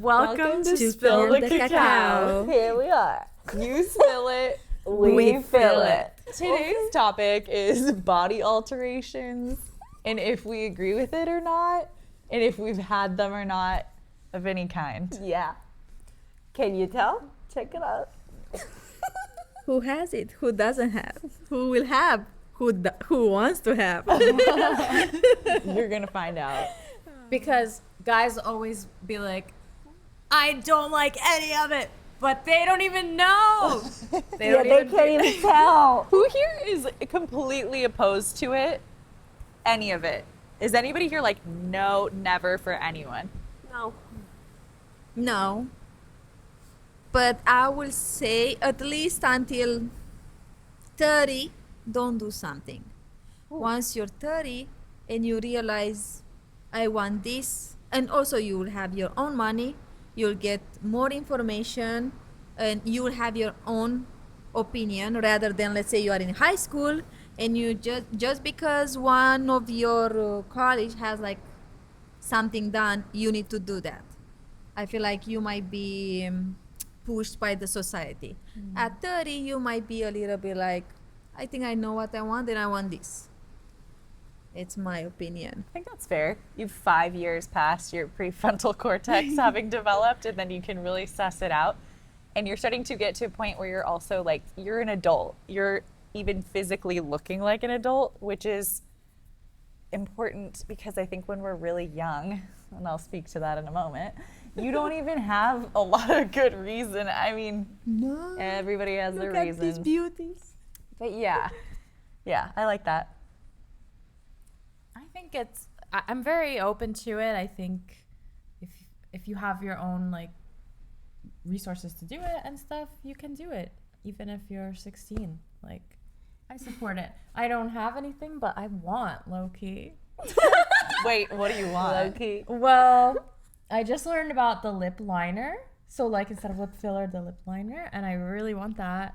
Welcome to Spill the Cacao. Here we are. You spill it, We fill it. Today's topic is body alterations and if we agree with it or not, and if we've had them or not of any kind. Yeah. Can you tell? Check it out. Who has it? Who doesn't have? Who will have? Who wants to have? You're going to find out. Because guys always be like, I don't like any of it, but they don't even know. They can't even tell. Who here is completely opposed to it? Any of it? Is anybody here like, no, never for anyone? No. No. But I will say at least until 30, don't do something. Once you're 30 and you realize I want this, and also you will have your own money, you'll get more information, and you will have your own opinion rather than, let's say you are in high school and you just because one of your college has like something done, you need to do that. I feel like you might be pushed by the society. At 30, you might be a little bit like, I think I know what I want and I want this. It's my opinion. I think that's fair. You've 5 years past your prefrontal cortex having developed, and then you can really suss it out. And you're starting to get to a point where you're also like, you're an adult. You're even physically looking like an adult, which is important because I think when we're really young, and I'll speak to that in a moment, you don't even have a lot of good reason. I mean, No. everybody has their Look at reasons. these beauties. But yeah, I like that. I think I'm very open to it. I think if you have your own like resources to do it and stuff, you can do it, even if you're 16. Like, I support it. I don't have anything, but I want low-key. Wait, what do you want? Low-key. Well, I just learned about the lip liner. So like instead of lip filler, the lip liner, and I really want that.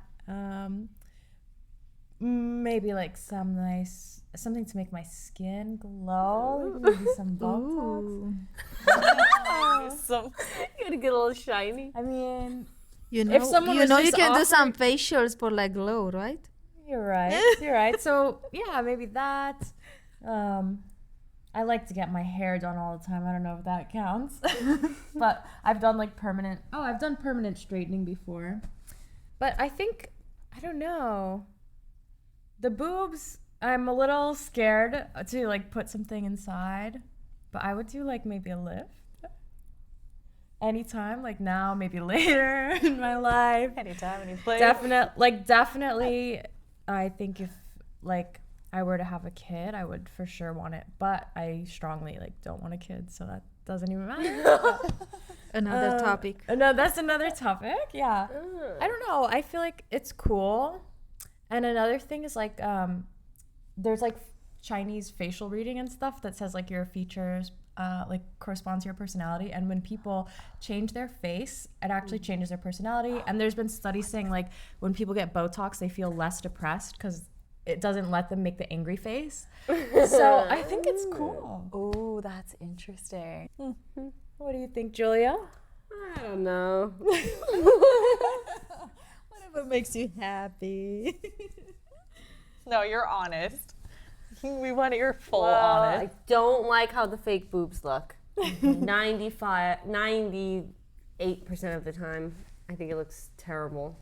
Maybe like something to make my skin glow. Maybe some Botox. Ooh. You gotta get a little shiny. I mean, You know, If someone you was know you just can do some offering- facials for like glow, right? you're right. You're right. So yeah, maybe that. I like to get my hair done all the time. I don't know if that counts, but I've done like permanent. Oh, I've done permanent straightening before, but I think I don't know. The boobs, I'm a little scared to like put something inside, but I would do like maybe a lift. Anytime, like now, maybe later in my life. Anytime, any place. Definitely. I think if like I were to have a kid, I would for sure want it. But I strongly like don't want a kid, so that doesn't even matter. Another topic. No, that's another topic. Yeah. I don't know. I feel like it's cool. And another thing is like there's like Chinese facial reading and stuff that says like your features like correspond to your personality, and when people change their face, it actually changes their personality. And there's been studies saying like when people get Botox, they feel less depressed because it doesn't let them make the angry face. So I think it's cool. Oh, that's interesting. What do you think, Julia? I don't know. Whatever makes you happy. No, you're honest. We want your full Well, honest. I don't like how the fake boobs look. 98% of the time, I think it looks terrible.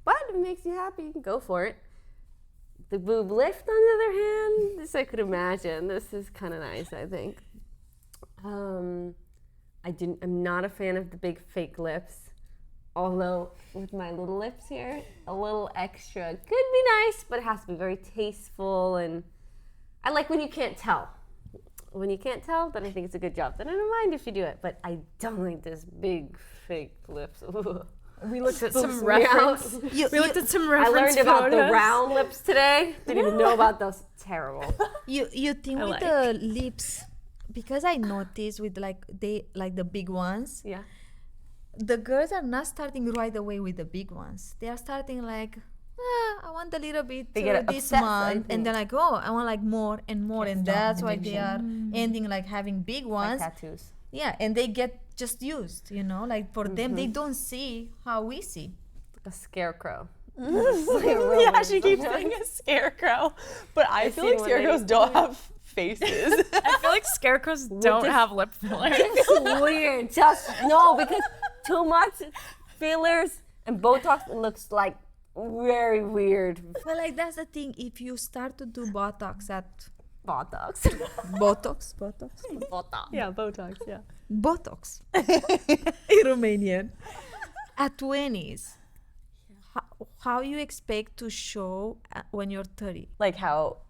But if it makes you happy, go for it. The boob lift, on the other hand, this I could imagine. This is kind of nice, I think. I'm not a fan of the big fake lips. Although with my little lips here, a little extra could be nice, but it has to be very tasteful, and I like when you can't tell. When you can't tell, then I think it's a good job. Then I don't mind if you do it, but I don't like this big fake lips. We looked at some me reference. out. We looked at some I reference learned about the photos. round lips today. Didn't even know about those. Terrible. You think with the lips, because I noticed with like the big ones, Yeah. the girls are not starting right away with the big ones. They are starting like, I want a little bit They get this obsessed, I month, think. and they're like, oh, I want like more and more, and that's why they are addiction. ending like having big Like ones. tattoos. Yeah, and they get just used, you know, like for them, they don't see how we see. Like a scarecrow. Yeah, she keeps saying a scarecrow, but I feel like scarecrows don't have faces. I feel like scarecrows don't have lip fillers. It's weird. Just no, because too much fillers and Botox looks like very weird. Well, like that's the thing. If you start to do Botox at Botox. Botox, Botox. Yeah, Botox, yeah. Botox, in Romanian, at 20s, how you expect to show when you're 30? Like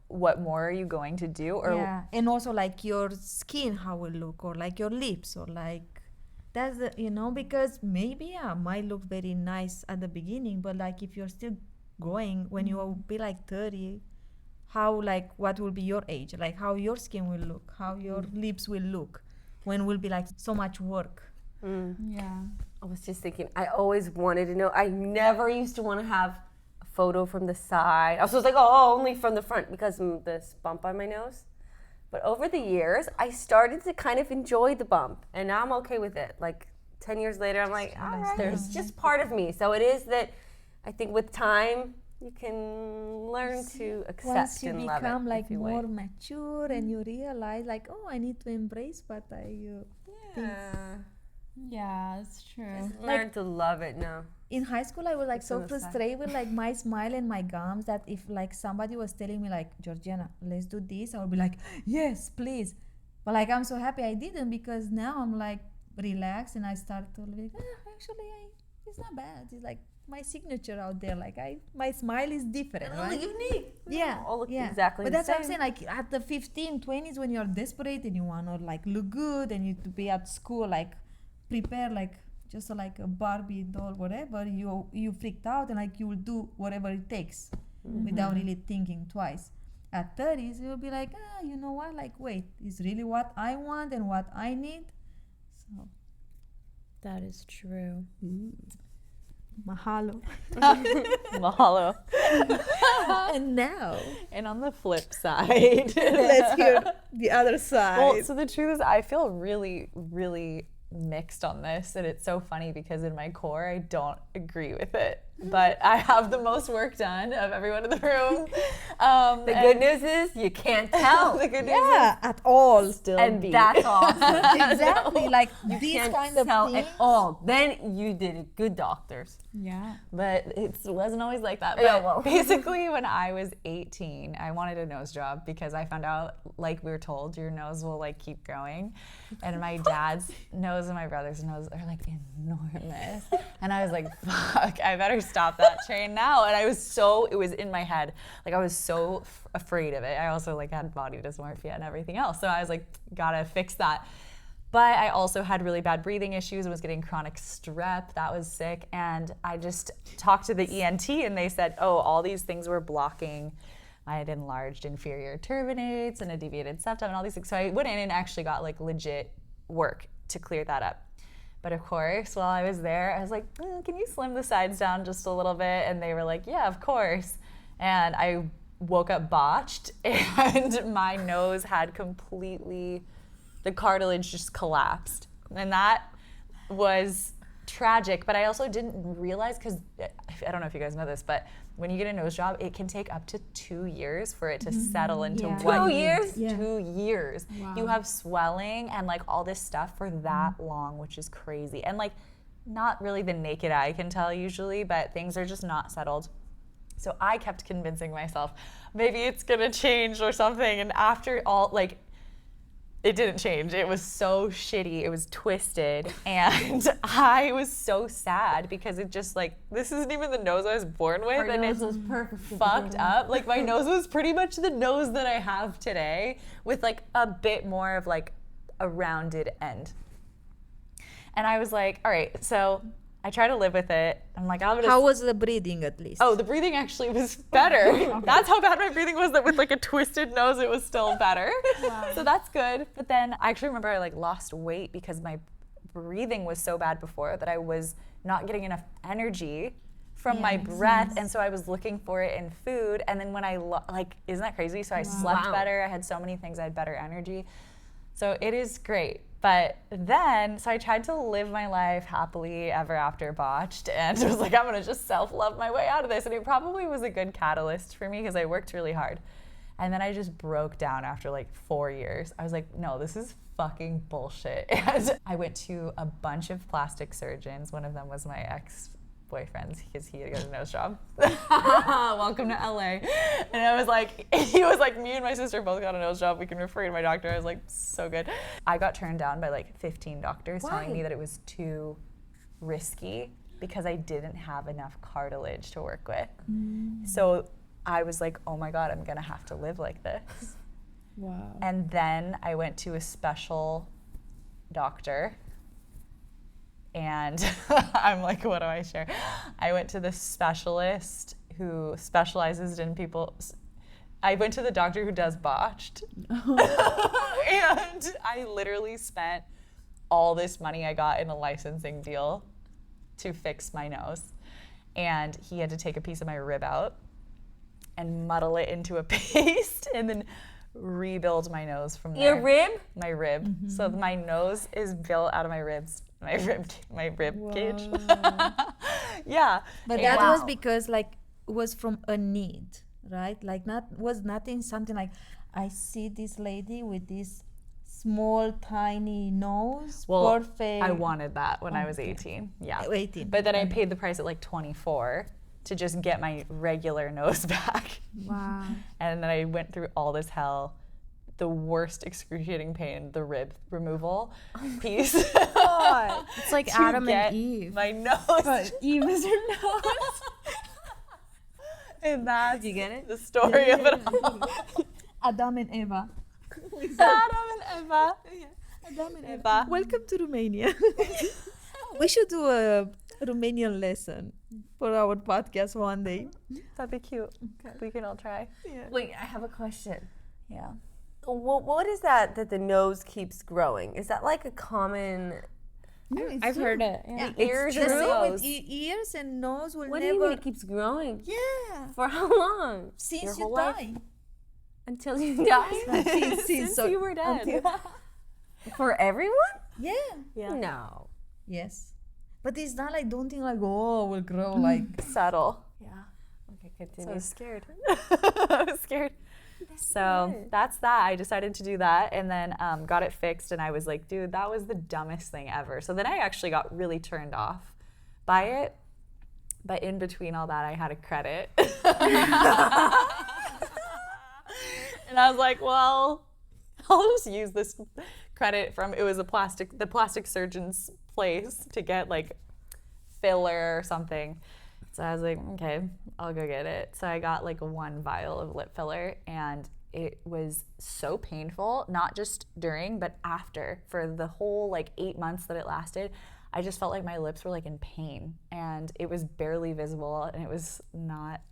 what more are you going to do? Or Yeah, and also like your skin, how will look, or like your lips, or like that's the, you know, because maybe might look very nice at the beginning, but like if you're still going when you will be like 30, how, like what will be your age, like how your skin will look, how your lips will look, when will be like so much work. Yeah. I was just thinking, I always wanted to know. I never used to want to have a photo from the side. I was just like, oh, only from the front because of this bump on my nose. But over the years, I started to kind of enjoy the bump, and now I'm okay with it. Like 10 years later, I'm like, all right, it's just part of me. So it is that I think with time, you can learn to accept Once you and love it. become like if you more wait. mature and you realize like, oh, I need to embrace what I think. Yeah, it's true. Just learn to love it now. In high school, I was like so on the side. frustrated with like my smile and my gums that if like somebody was telling me like, Georgiana, let's do this, I would be like, yes, please. But like I'm so happy I didn't, because now I'm like relaxed and I start to like, actually, it's not bad. It's like my signature out there. Like my smile is different, right? Unique. Yeah, All look yeah. exactly But the that's what I'm same. saying. Like at the 15, 20s, when you're desperate and you want to like look good and you to be at school, like prepare like just like a Barbie doll, whatever. You freaked out and like you will do whatever it takes without really thinking twice. At 30s, you'll be like, you know what? Like, wait, is really what I want and what I need. So, That is true. mahalo. mahalo. And now, And on the flip side, let's hear the other side. well, so the truth is, I feel really, really mixed on this, and it's so funny because in my core, I don't agree with it. But I have the most work done of everyone in the room. The good news is you can't tell. The good news yeah, at all. is still and B. that's awesome. Exactly. Like these Can't kind of tell things. at all. Then you did it. Good doctors. Yeah. But it wasn't always like that. But Yeah, well. basically, when I was 18, I wanted a nose job because I found out, like we were told, your nose will like keep growing. And my dad's nose and my brother's nose are like enormous. And I was like, fuck, I better stop that train now. And it was in my head. Like I was so afraid of it. I also like had body dysmorphia and everything else. So I was like, gotta fix that. But I also had really bad breathing issues and was getting chronic strep. That was sick. And I just talked to the ENT and they said, oh, all these things were blocking. I had enlarged inferior turbinates and a deviated septum and all these things. So I went in and actually got like legit work to clear that up. But of course, while I was there, I was like, can you slim the sides down just a little bit? And they were like, yeah, of course. And I woke up botched and my nose had completely, the cartilage just collapsed. And that was tragic, but I also didn't realize, because I don't know if you guys know this, but when you get a nose job, it can take up to 2 years for it to settle into Yeah. what 2 you- years? Yeah. 2 years. You have swelling and like all this stuff for that long, which is crazy. And like not really the naked eye can tell usually, but things are just not settled. So I kept convincing myself, maybe it's gonna change or something. And after all, like, it didn't change. It was so shitty. It was twisted. And I was so sad because it just like, this isn't even the nose I was born with. And it's perfect. fucked up. Like my nose was pretty much the nose that I have today with like a bit more of like a rounded end. And I was like, all right, so I try to live with it. I'm like, I'm gonna. How was the breathing at least? Oh, the breathing actually was better. That's how bad my breathing was, that with like a twisted nose, it was still better. So that's good. But then I actually remember I like lost weight because my breathing was so bad before that I was not getting enough energy from my breath. And so I was looking for it in food. And then when I, like, isn't that crazy? So I slept better. I had so many things. I had better energy. So it is great. But then, so I tried to live my life happily ever after botched, and was like, I'm gonna just self-love my way out of this. And it probably was a good catalyst for me because I worked really hard. And then I just broke down after like 4 years. I was like, no, this is fucking bullshit. And I went to a bunch of plastic surgeons. One of them was my ex-boyfriend because he had got a nose job. Welcome to LA. And I was like, he was like, me and my sister both got a nose job. We can refer you to my doctor. I was like, so good. I got turned down by like 15 doctors telling me that it was too risky because I didn't have enough cartilage to work with. So I was like, oh my God, I'm gonna have to live like this. Wow. And then I went to a special doctor, and I'm like, what do I share? I went to the specialist who specializes in people. I went to the doctor who does botched. And I literally spent all this money I got in a licensing deal to fix my nose. And he had to take a piece of my rib out and muddle it into a paste and then rebuild my nose from there. Your rib? My rib. So my nose is built out of my ribs, my rib cage. Yeah. But that was because like was from a need, right? Like nothing something like I see this lady with this small tiny nose, perfect. I wanted that when I was 18. Yeah. 18. But then I paid the price at like 24 to just get my regular nose back. Wow. And then I went through all this hell, the worst excruciating pain, the rib removal piece. It's like to Adam get and Eve. my nose. But Eve is her nose. And that's you get it? the story of it all. Adam and Eva. Adam and Eva. Adam and Eva. Welcome to Romania. We should do a Romanian lesson for our podcast one day. That'd be cute. Okay. We can all try. Wait, I have a question. Yeah. What is that the nose keeps growing? Is that like a common... I've heard it. Yeah. Ears The and same nose? with ears and nose will What do you never. mean it keeps growing? Yeah. For how long? Since Your you whole life? die. Until you die? Since you were dead. For everyone? Yeah. No. Yes. But it's not like, don't think like, oh, will grow like. Subtle. Yeah. Okay, So I continue. was scared. I was scared. So that's that. I decided to do that and then got it fixed. And I was like, dude, that was the dumbest thing ever. So then I actually got really turned off by it. But in between all that, I had a credit. And I was like, well, I'll just use this credit from, it was the plastic surgeon's place to get like filler or something. So I was like, okay, I'll go get it. So I got like 1 vial of lip filler and it was so painful, not just during, but after. For the whole like 8 months that it lasted, I just felt like my lips were like in pain and it was barely visible and it was not,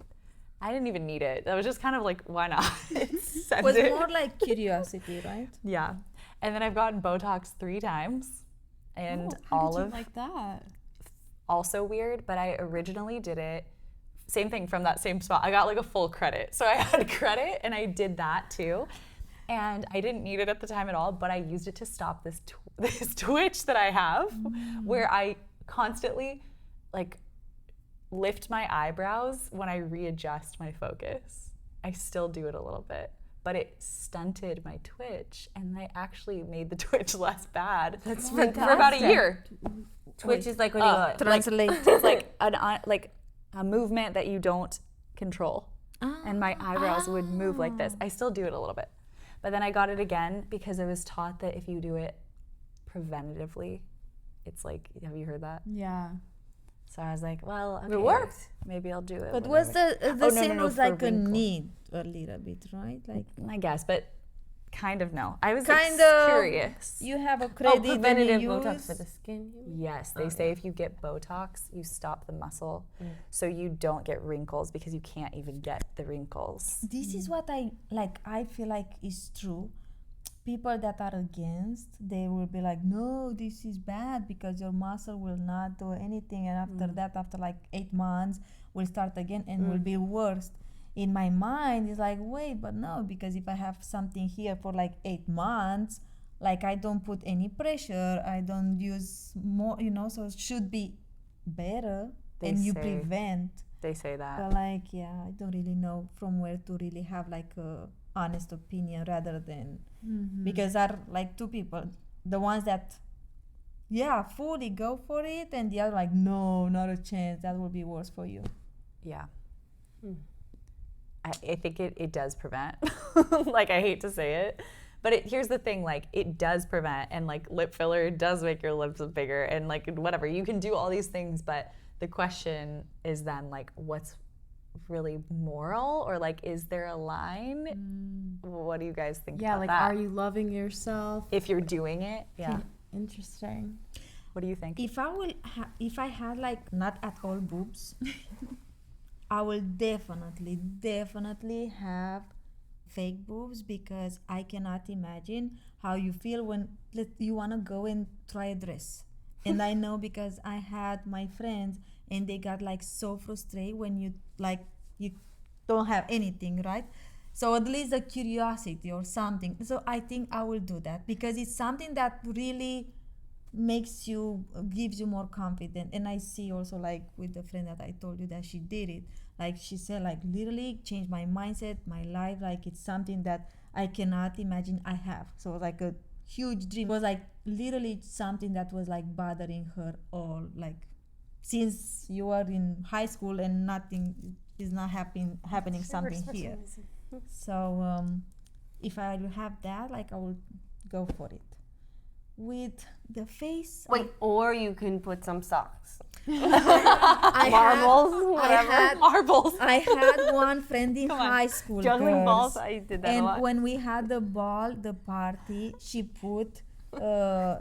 I didn't even need it. I was just kind of like, why not? It was more like curiosity, right? Yeah. And then I've gotten Botox 3 times and How did you like that? also weird, but I originally did it, same thing from that same spot. I got like a full credit. So I had credit and I did that too. And I didn't need it at the time at all, but I used it to stop this twitch that I have where I constantly like lift my eyebrows when I readjust my focus. I still do it a little bit, but it stunted my twitch and I actually made the twitch less bad. That's for about a year. Twitch is like when you go... Translate. It's like a movement that you don't control. And my eyebrows would move like this. I still do it a little bit. But then I got it again because I was taught that if you do it preventatively, it's like, have you heard that? Yeah. So I was like, well, okay, It worked. maybe I'll do it. But when was I'm the no, same no, was for like a wrinkles. need a little bit, right? Like I guess, but kind of no. I was kind like, of curious. You have a Oh, credit preventative and you Botox use. for the skin. Yes, they say if you get Botox, you stop the muscle, so you don't get wrinkles because you can't even get the wrinkles. This is what I like. I feel like is true. People that are against, they will be like, no, this is bad because your muscle will not do anything, and after that, after like 8 months, will start again and will be worse. In my mind, it's like, wait, but no, because if I have something here for like 8 months, like I don't put any pressure, I don't use more, so it should be better, They and you say- prevent. They say that. But like, yeah, I don't really know from where to really have like a honest opinion rather than because are like two people, the ones that fully go for it, and the other like, no, not a chance, that will be worse for you. Yeah. I think it does prevent. Like, I hate to say it, but here's the thing, like, it does prevent, and like lip filler does make your lips bigger, and like whatever, you can do all these things, but the question is then like, what's really moral, or like, is there a line? What do you guys think Yeah, about like, that? are you loving yourself? If you're doing it, yeah. Interesting. What do you think? If I had like not at all boobs, I will definitely have fake boobs, because I cannot imagine how you feel when you want to go and try a dress. And I know, because I had my friends and they got like so frustrated when you don't have anything, right? So at least a curiosity or something. So I think I will do that, because it's something that really gives you more confidence. And I see also, like with the friend that I told you that she did it, like she said, like literally changed my mindset, my life, like it's something that I cannot imagine I have. So like a huge dream. It was like literally something that was like bothering her all, like since you are in high school and nothing is not happening something here. So if I will have that, like I will go for it. With the face, Wait, or you can put some socks. Marbles, Marbles. I had one friend in high school, Juggling girls, balls, I did that a and lot. when we had the party, she put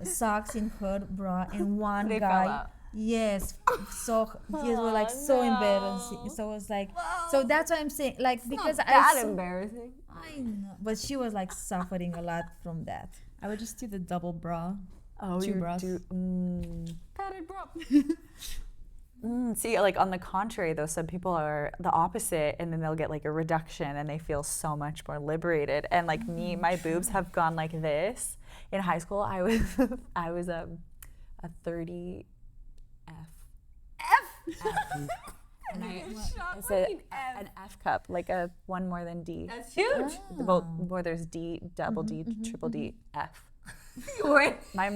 socks in her bra, and one They guy, fell out. yes, so it was like so embarrassing. So it was like, so that's what I'm saying, like because That embarrassing. I know, but she was like suffering a lot from that. I would just do the double bra. Oh, Two you bras. do. Padded bra. See, like on the contrary, though, some people are the opposite, and then they'll get like a reduction, and they feel so much more liberated. And like me, my boobs have gone like this. In high school, I was a 30 F. And I said an F cup, like a one more than D. That's huge. Well, where there's D, double D, triple D, F. Wait. My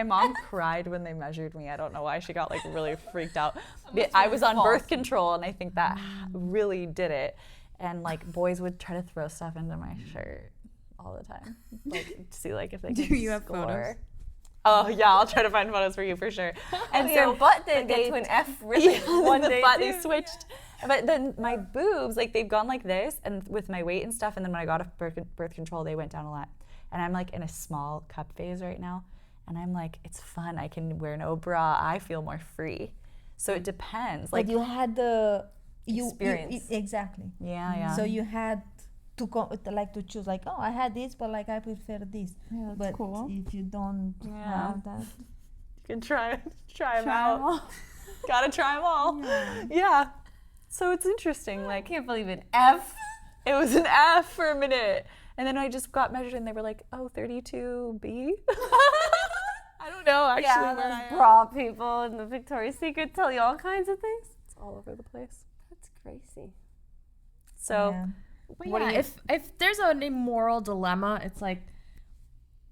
mom cried when they measured me. I don't know why. She got like really freaked out. I was on birth control, and I think that really did it. And like boys would try to throw stuff into my shirt all the time, like to see like if they could you have score. photos? Oh yeah, I'll try to find photos for you for sure. And Your butt did get to an F really one the day butt, too. they switched. But then my boobs, like they've gone like this, and with my weight and stuff, and then when I got off birth control, they went down a lot. And I'm like in a small cup phase right now, and I'm like, it's fun. I can wear no bra. I feel more free. So it depends. Like But you had the Experience. exactly. yeah. So you had to to choose, like, oh, I had this, but like I prefer this. Yeah, that's But cool. if you don't have that, You can try them out. Gotta try them all. Yeah. So it's interesting. Like I can't believe an F. it was an F for a minute, and then I just got measured, and they were like, oh, 32B. I don't know actually Yeah, where I those am. bra people in the Victoria's Secret tell you all kinds of things. It's all over the place. That's crazy. So. yeah. But What do yeah, you- if there's an immoral dilemma, it's like,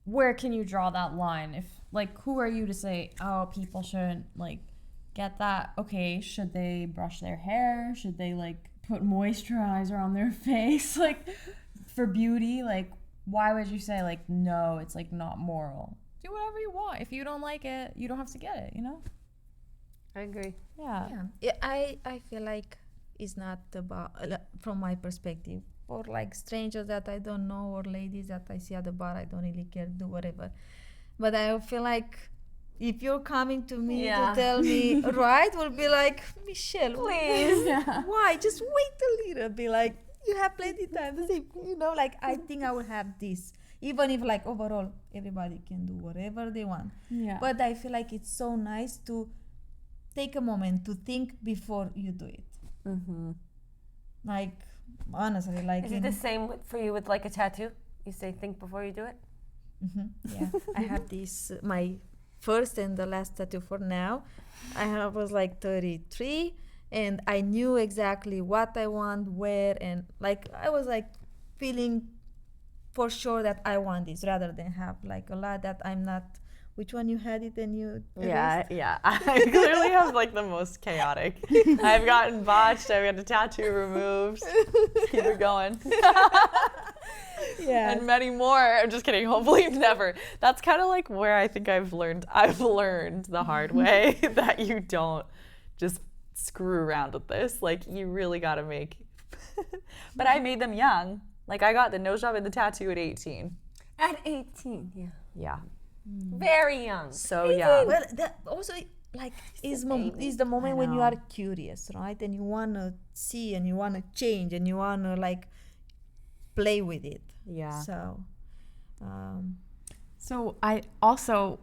where can you draw that line? If like, who are you to say, oh, people shouldn't like get that? Okay, should they brush their hair? Should they like put moisturizer on their face, like for beauty? Like, why would you say like, no, it's like not moral? Do whatever you want. If you don't like it, you don't have to get it. You know? I agree. Yeah. Yeah, I feel like it's not about, from my perspective, or like strangers that I don't know, or ladies that I see at the bar, I don't really care, do whatever. But I feel like if you're coming to me Yeah. to tell me, right, will be like, Michelle, Please. why? Just wait a little bit. Like, you have plenty time to see, like, I think I will have this. Even if like overall everybody can do whatever they want. Yeah. But I feel like it's so nice to take a moment to think before you do it. Like, honestly, like Is it the same for you with like a tattoo? You say think before you do it? Yeah, I have this my first and the last tattoo for now. Was like 33, and I knew exactly what I want, where, and like I was like feeling for sure that I want this rather than have like a lot that I'm not. Which one you had it and you erased? Yeah. I clearly have like the most chaotic. I've gotten botched. I've got a tattoo removed. Keep it going. Yeah. And many more. I'm just kidding. Hopefully never. That's kind of like where I think I've learned the hard way that you don't just screw around with this. Like you really got to make. But I made them young. Like I got the nose job and the tattoo at 18. At 18, yeah. Yeah. Very young. So young. Well, that also like is the moment when you are curious, right? And you wanna see and you wanna change and you wanna like play with it. Yeah. So, So I also,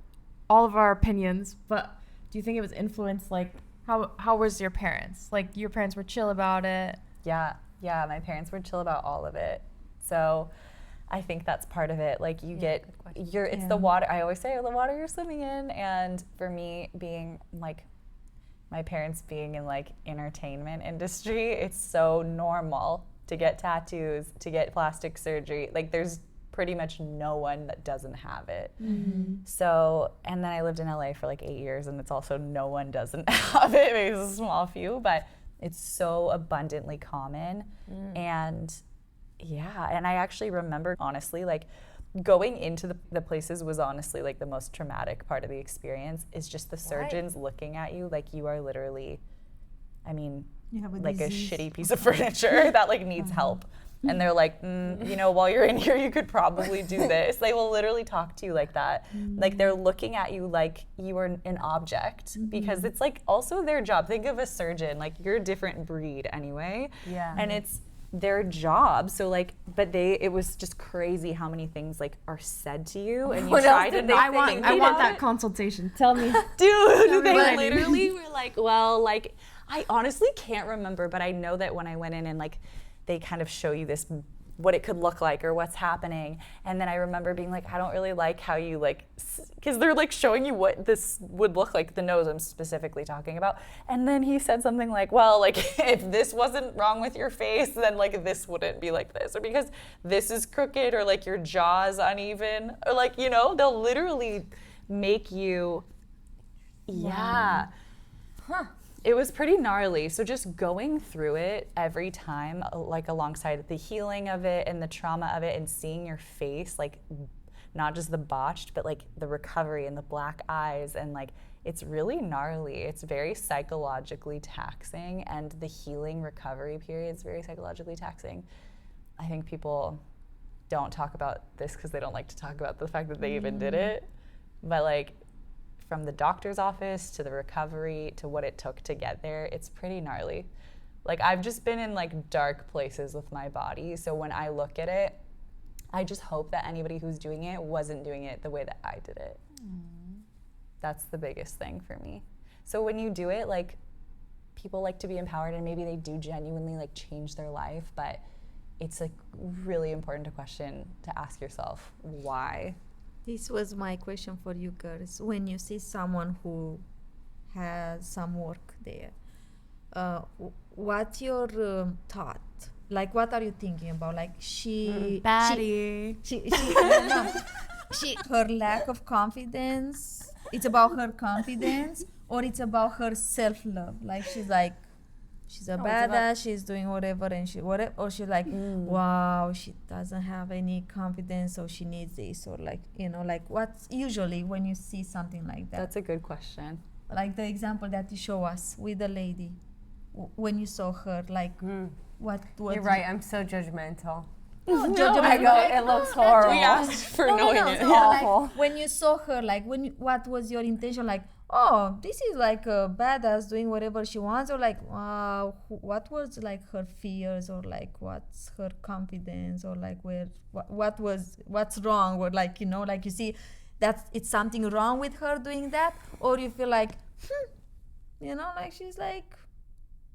all of our opinions, but do you think it was influenced, like, how was your parents? Like, your parents were chill about it? Yeah, my parents were chill about all of it. So I think that's part of it. Like it's the water. I always say, the water you're swimming in. And for me, being like, my parents being in like entertainment industry, it's so normal to get tattoos, to get plastic surgery. Like there's pretty much no one that doesn't have it. So, and then I lived in LA for like 8 years, and it's also no one doesn't have it. Maybe it's a small few, but it's so abundantly common. And yeah, and I actually remember, honestly, like going into the places was honestly like the most traumatic part of the experience, is just the surgeons looking at you like you are literally, I mean, like a shitty piece of furniture that like needs help. And they're like, while you're in here, you could probably do this. They will literally talk to you like that. Like they're looking at you like you are an object, because it's like also their job. Think of a surgeon, like you're a different breed anyway. Yeah. And it's their job. So like, but it was just crazy how many things like are said to you, and you What try else to did they not think think I want about that it. consultation. Tell me. Dude, they But- literally were like, well, like, I honestly can't remember, but I know that when I went in and like, they kind of show you this, what it could look like or what's happening. And then I remember being like, I don't really like how you like, because they're like showing you what this would look like, the nose I'm specifically talking about. And then he said something like, well, like if this wasn't wrong with your face, then like this wouldn't be like this, or because this is crooked, or like your jaw's uneven, or like, they'll literally make you, yeah. Huh. It was pretty gnarly. So just going through it every time, like alongside the healing of it and the trauma of it, and seeing your face, like not just the botched, but like the recovery and the black eyes, and like it's really gnarly. It's very psychologically taxing, and the healing recovery period is very psychologically taxing. I think people don't talk about this because they don't like to talk about the fact that they even did it. But like, from the doctor's office to the recovery to what it took to get there, it's pretty gnarly. Like I've just been in like dark places with my body. So when I look at it, I just hope that anybody who's doing it wasn't doing it the way that I did it. That's the biggest thing for me. So when you do it, like people like to be empowered, and maybe they do genuinely like change their life, but it's like really important to ask yourself why. this was my question for you girls. When you see someone who has some work there, what's your thought? Like, what are you thinking about? Like, Baddie. her lack of confidence. It's about her confidence, or it's about her self-love. Like, she's a badass. She's doing whatever, and or she's like, wow, she doesn't have any confidence, so she needs this, or like, like what's usually when you see something like that. That's a good question. Like the example that you show us with the lady, when you saw her, like, what You're right. I'm so judgmental. judgmental. I go, it looks horrible. We asked for knowing it. So, Awful. like, when you saw her, like, what was your intention? Like, oh, this is like a badass doing whatever she wants, or like, wow, what was like her fears, or like what's her confidence, or like what's wrong, or like, like you see that it's something wrong with her doing that, or you feel like, like she's like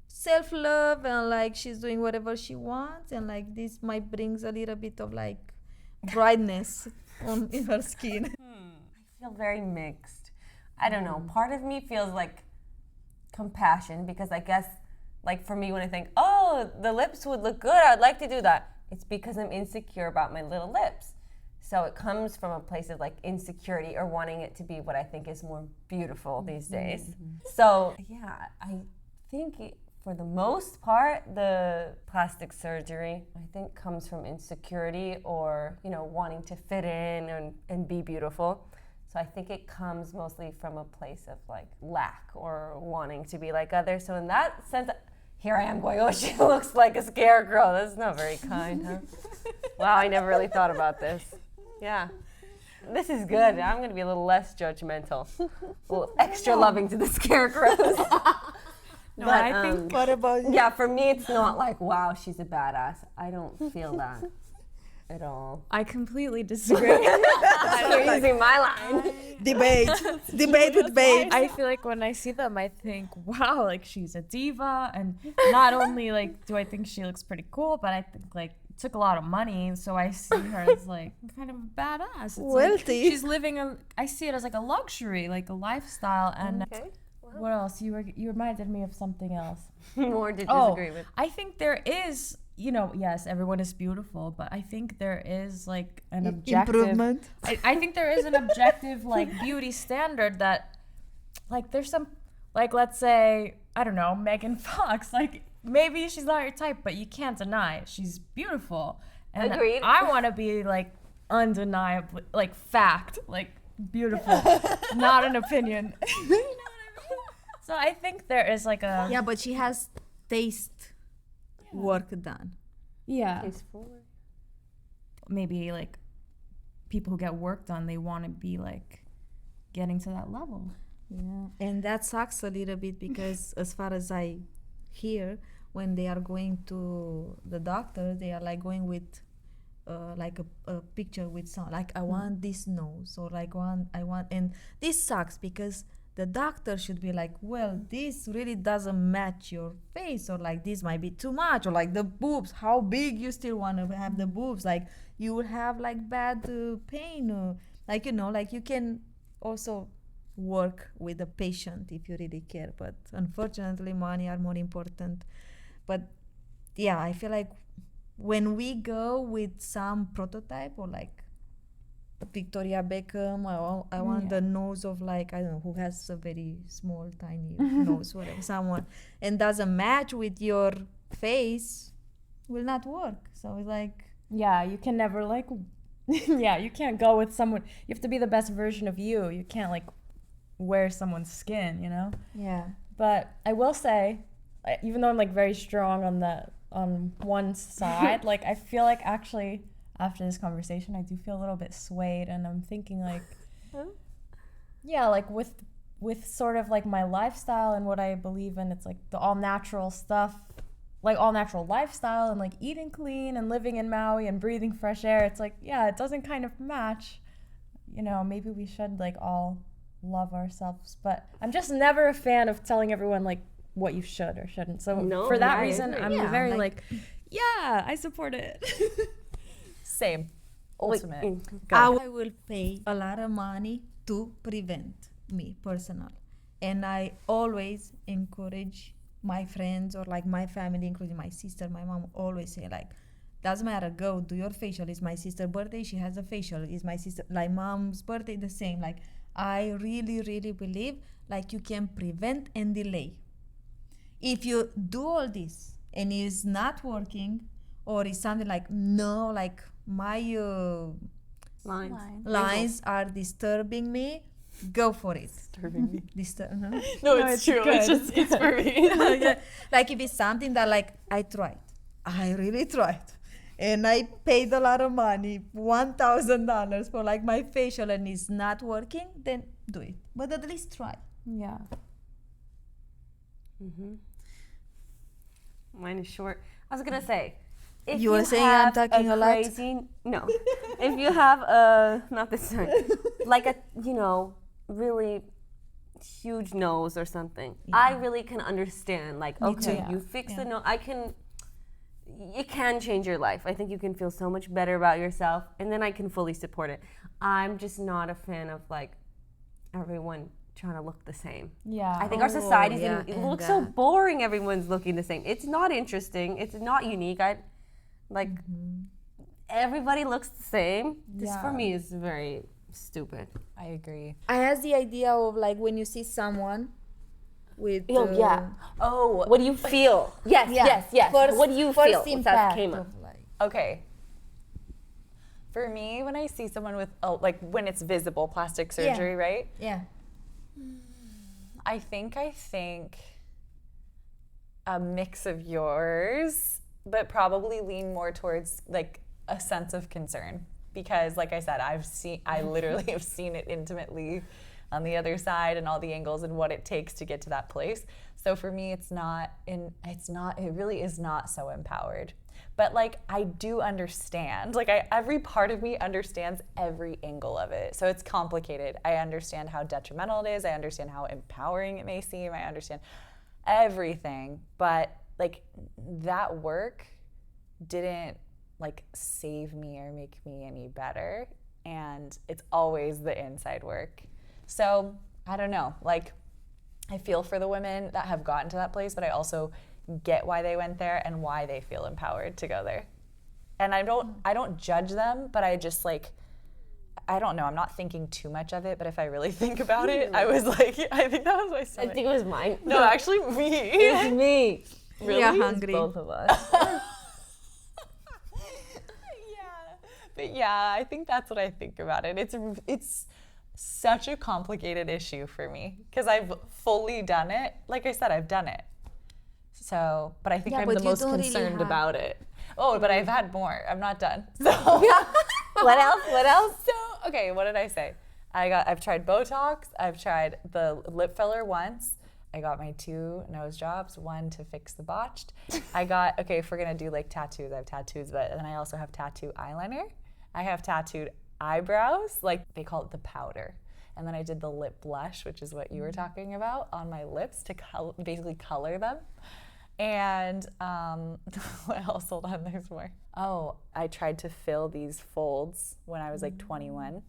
self-love, and like she's doing whatever she wants, and like this might brings a little bit of like brightness in her skin. I feel very mixed. I don't know. Part of me feels like compassion because I guess, like for me, when I think, oh, the lips would look good, I'd like to do that. It's because I'm insecure about my little lips. So it comes from a place of like insecurity or wanting it to be what I think is more beautiful these days. So yeah, I think for the most part, the plastic surgery, I think comes from insecurity or, wanting to fit in and be beautiful. So I think it comes mostly from a place of like lack or wanting to be like others. So in that sense, here I am going, oh, she looks like a scarecrow. That's not very kind, huh? Wow, I never really thought about this. Yeah. This is good. I'm going to be a little less judgmental. A little extra loving to the scarecrows. No, I think. What about you? Yeah, for me, it's not like, wow, she's a badass. I don't feel that at all. I completely disagree. You're using my line. Debate with babe. I feel like when I see them, I think, wow, like she's a diva. And not only like do I think she looks pretty cool, but I think like it took a lot of money. So I see her as like kind of a badass. It's Wealthy. Like she's living I see it as like a luxury, like a lifestyle. And Okay. what else? You reminded me of something else. More to Oh, disagree with. I think there is, yes, everyone is beautiful, but I think there is like an objective Improvement. I think there is an objective like beauty standard that like there's some like let's say, I don't know, Megan Fox, like maybe she's not your type, but you can't deny it. She's beautiful. And Agreed. I want to be like undeniably like fact, like beautiful, not an opinion. You know what I mean? So I think there is like a Yeah, but she has taste work done. yeah. Tasteful. Maybe like people who get work done, they want to be like getting to that level. Yeah, and that sucks a little bit because as far as I hear, when they are going to the doctor, they are like going with like a picture with some like I want this nose or like I want, and this sucks because the doctor should be like, well, this really doesn't match your face, or like this might be too much, or like the boobs, how big you still want to have the boobs, like you will have like bad pain, or like like you can also work with the patient if you really care, but unfortunately money are more important. But yeah, I feel like when we go with some prototype or like Victoria Beckham, I want the nose of like, I don't know, who has a very small tiny nose, whatever, someone, and doesn't match with your face, will not work. So it's like, Yeah, you can never like yeah, you can't go with someone. You have to be the best version of you. You can't like wear someone's skin, yeah, But I will say, even though I'm like very strong on one side, like I feel like actually after this conversation, I do feel a little bit swayed, and I'm thinking like, yeah, like with sort of like my lifestyle and what I believe in, it's like the all natural stuff, like all natural lifestyle and like eating clean and living in Maui and breathing fresh air. It's like, yeah, it doesn't kind of match. Maybe we should like all love ourselves, but I'm just never a fan of telling everyone like what you should or shouldn't. So No, for that I reason, agree. I'm Yeah, very like- yeah, I support it. Same. Ultimate. I will pay a lot of money to prevent me personal, and I always encourage my friends or like my family, including my sister, my mom, always say like, doesn't matter, go do your facial. It's my sister's birthday, she has a facial. It's my sister, like mom's birthday, the same. Like I really really believe like you can prevent and delay. If you do all this and it's not working, or it's something like, no, like my Lines. lines are disturbing me, go for it. Disturbing me. No, it's true. It's just, it's for me. Yeah. Like if it's something that like I really tried, and I paid a lot of money, $1,000 for like my facial, and it's not working, then do it. But at least try. Yeah. Mine is short. I was gonna say, if You were saying I'm have talking a lot? crazy, no. If you have a not this time, like a really huge nose or something, I really can understand. Like, okay, too. you fix the nose. I can it can change your life. I think you can feel so much better about yourself, and then I can fully support it. I'm just not a fan of like everyone trying to look the same. Yeah. I think our society's yeah, it and looks so that. boring. Everyone's looking the same. It's not interesting. It's not unique. Everybody looks the same. This for Yeah. me is very stupid. I agree. I has the idea of like when you see someone with Oh, what do you feel? Yes, yeah, yes. first- What do you first feel? impact Came up. of, like, Okay. For me, when I see someone with, like when it's visible plastic surgery, right? yeah. I think a mix of yours, but probably lean more towards like a sense of concern. Because like I said, I literally have seen it intimately on the other side and all the angles and what it takes to get to that place. So for me, it really is not so empowered. But like, I do understand, like every part of me understands every angle of it. So it's complicated. I understand how detrimental it is. I understand how empowering it may seem. I understand everything. But like that work didn't like save me or make me any better. And it's always the inside work. So I don't know, like I feel for the women that have gotten to that place, but I also get why they went there and why they feel empowered to go there. And I don't judge them, but I just like, I don't know, I'm not thinking too much of it, but if I really think about it, I was like, I think that was my I stomach. think it was mine. No, actually me. It was me. Really? We are It's hungry. Both of us. But yeah, I think that's what I think about it. It's such a complicated issue for me because I've fully done it. Like I said, I've done it. So, but I think Yeah, I'm but the you most don't really concerned have- about it. Oh, but I've had more. I'm not done. So What else? What else? So, okay, what did I say? I've tried Botox. I've tried the lip filler once. I got my 2 nose jobs, one to fix the botched. Okay, if we're gonna do like tattoos, I have tattoos, but then I also have tattoo eyeliner. I have tattooed eyebrows, like they call it the powder. And then I did the lip blush, which is what you were talking about, on my lips to basically color them. And what else? Hold on, there's more. Oh, I tried to fill these folds when I was like 21,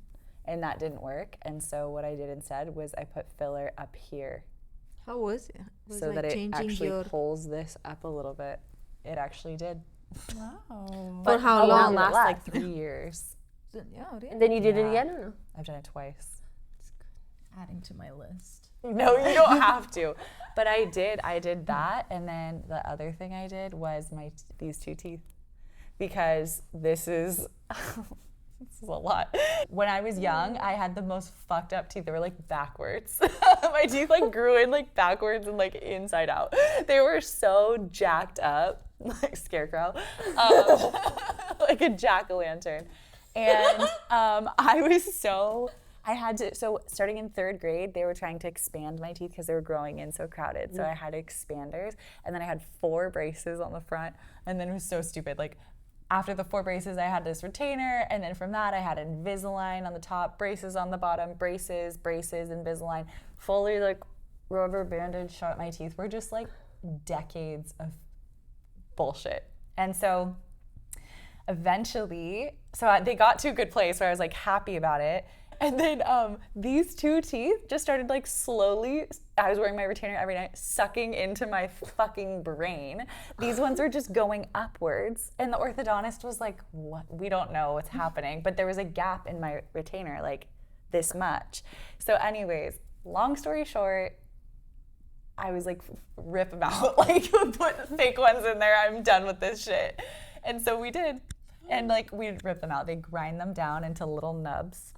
and that didn't work. And so what I did instead was I put filler up here How was it? Was so like that it changing actually your pulls this up a little bit. It actually did. Wow. for how That long? lasts like 3 years. Yeah, really? And then you did it Yeah. again or no? I've done it twice. Adding to my list. No, you don't have to. But I did that, and then the other thing I did was these 2 teeth, because this is this is a lot. When I was young, I had the most fucked up teeth. They were like backwards. My teeth like grew in like backwards and like inside out. They were so jacked up, like scarecrow, like a jack-o'-lantern. And so starting in 3rd grade, they were trying to expand my teeth because they were growing in so crowded. So I had expanders, and then I had 4 braces on the front, and then it was so stupid. Like after the 4 braces, I had this retainer, and then from that I had Invisalign on the top, braces on the bottom, braces, Invisalign, fully like rubber banded shut my teeth. Were just like decades of bullshit. And so eventually, they got to a good place where I was like happy about it. And then these 2 teeth just started like slowly, I was wearing my retainer every night, sucking into my fucking brain. These ones are just going upwards. And the orthodontist was like, what? We don't know what's happening. But there was a gap in my retainer, like this much. So anyways, long story short, I was like, rip them out, like put fake ones in there. I'm done with this shit. And so we did. And like we'd rip them out. They grind them down into little nubs.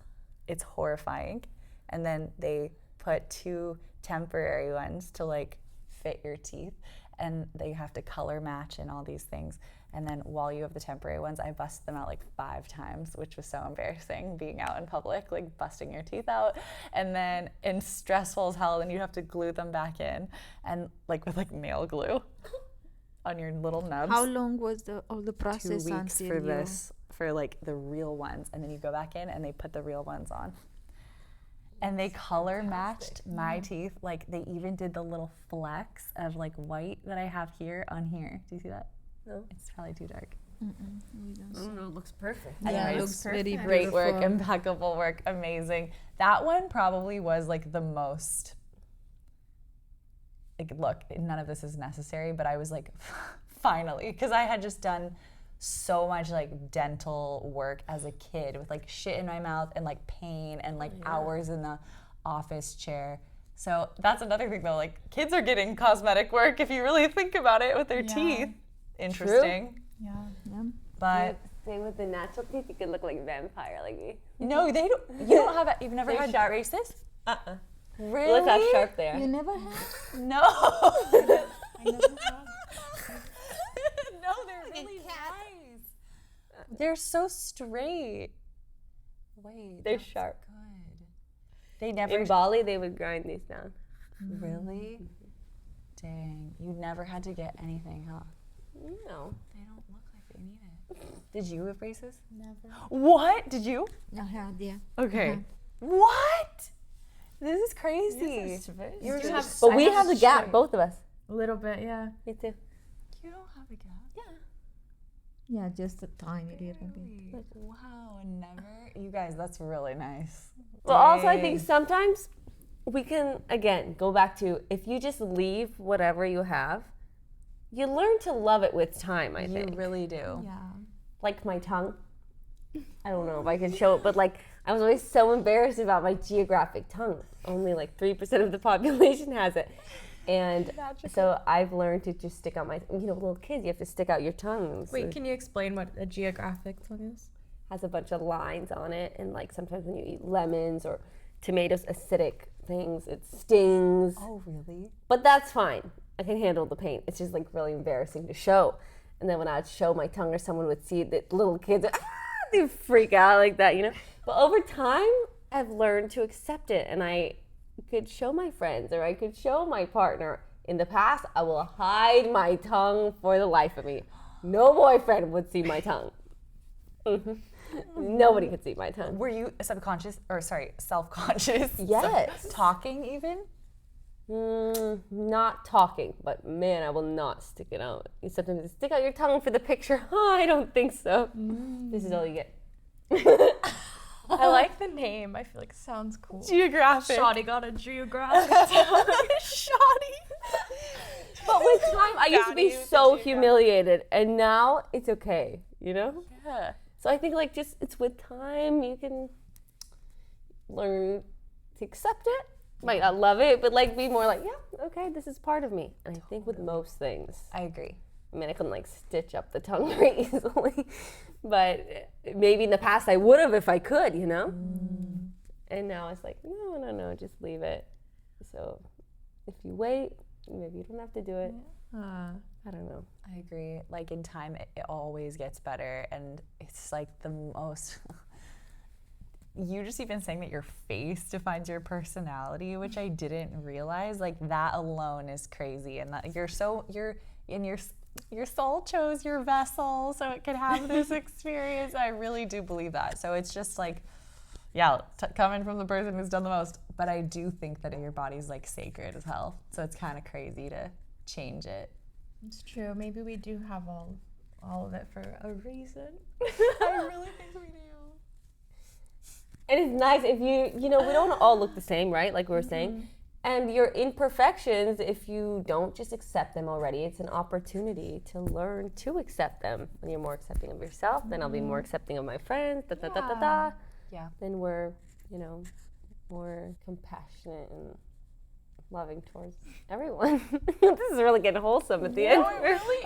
It's horrifying. And then they put 2 temporary ones to like fit your teeth, and they have to color match and all these things. And then while you have the temporary ones, I busted them out like 5 times, which was so embarrassing being out in public, like busting your teeth out. And then in stressful as hell, then you have to glue them back in, and like with like nail glue on your little nubs. How long was the process 2 weeks until for you... this, for like the real ones, and then you go back in and they put the real ones on. And they color matched my teeth. Like they even did the little flecks of like white that I have here on here. Do you see that? No. It's probably too dark. We don't I don't know. It looks perfect. Yeah, it Anyways, looks very Great work, beautiful. impeccable work, amazing. That one probably was like the most. Like, look, none of this is necessary, but I was like, finally, because I had just done so much like dental work as a kid with like shit in my mouth and like pain and like hours in the office chair. So that's another thing though, like kids are getting cosmetic work if you really think about it with their teeth. Interesting. Yeah. But Same with the natural teeth. You could look like a vampire like me. no, they don't. You don't have. You've never They're had sharp. braces? Really? Look how sharp they are. You never have? No. No, they're really nice. They're so straight. Wait. They're that's sharp. Good. They never. In Bali, they would grind these down. Really? Dang. You never had to get anything, huh? No. They don't look like they need it. Did you have braces? Never. What? Did you? I had, yeah. Okay. What? This is crazy. You're just. But we have the gap, both of us. A little bit, yeah. Me too. You don't have a gap. Yeah, just a tiny little bit. Wow, never. You guys, that's really nice. Well, also, I Dang. think sometimes we can, again, go back to if you just leave whatever you have, you learn to love it with time, I You think. really do. Yeah. Like my tongue. I don't know if I can show it, but like I was always so embarrassed about my geographic tongue. Only like 3% of the population has it. And so I've learned to just stick out my, little kids, you have to stick out your tongue. So Wait, can you explain what a geographic tongue is? has a bunch of lines on it, and like sometimes when you eat lemons or tomatoes, acidic things, it stings. Oh, really? But that's fine. I can handle the pain. It's just like really embarrassing to show. And then when I'd show my tongue or someone would see that little kids, they freak out like that, But over time, I've learned to accept it, and I could show my friends or I could show my partner. In the past, I will hide my tongue for the life of me. No boyfriend would see my tongue. Nobody could see my tongue. Were you self-conscious? Yes. Talking even? Not talking, but man, I will not stick it out. You sometimes stick out your tongue for the picture. I don't think so. This is all you get. I like the name. I feel like it sounds cool. Geographic. Shoddy got a geographic. Shoddy. But with time, I used to be so humiliated, and now it's okay, Yeah. So I think it's with time you can learn to accept it. Might not love it, but be more like, yeah, okay, this is part of me. And I think with most things, I agree. I mean, I couldn't stitch up the tongue very easily, but maybe in the past I would have if I could, And now it's like, no, just leave it. So if you wait, maybe you don't have to do it. I don't know. I agree. In time, it always gets better, and it's the most. You just even saying that your face defines your personality, which I didn't realize. That alone is crazy, and that your soul chose your vessel so it could have this experience. I really do believe that. So it's just coming from the person who's done the most. But I do think that your body's sacred as hell. So it's kind of crazy to change it. It's true. Maybe we do have all of it for a reason. I really think we do. And it's nice if we don't all look the same, right? Like we were saying. And your imperfections, if you don't just accept them already, it's an opportunity to learn to accept them. When you're more accepting of yourself, then I'll be more accepting of my friends, Yeah. Then we're, more compassionate and loving towards everyone. This is really getting wholesome at the end.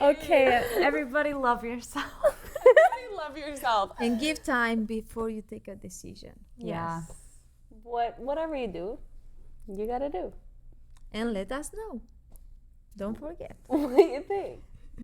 Okay, everybody love yourself. Love yourself. And give time before you take a decision. Yeah. Whatever you do, you gotta do. And let us know. Don't forget. What do you think?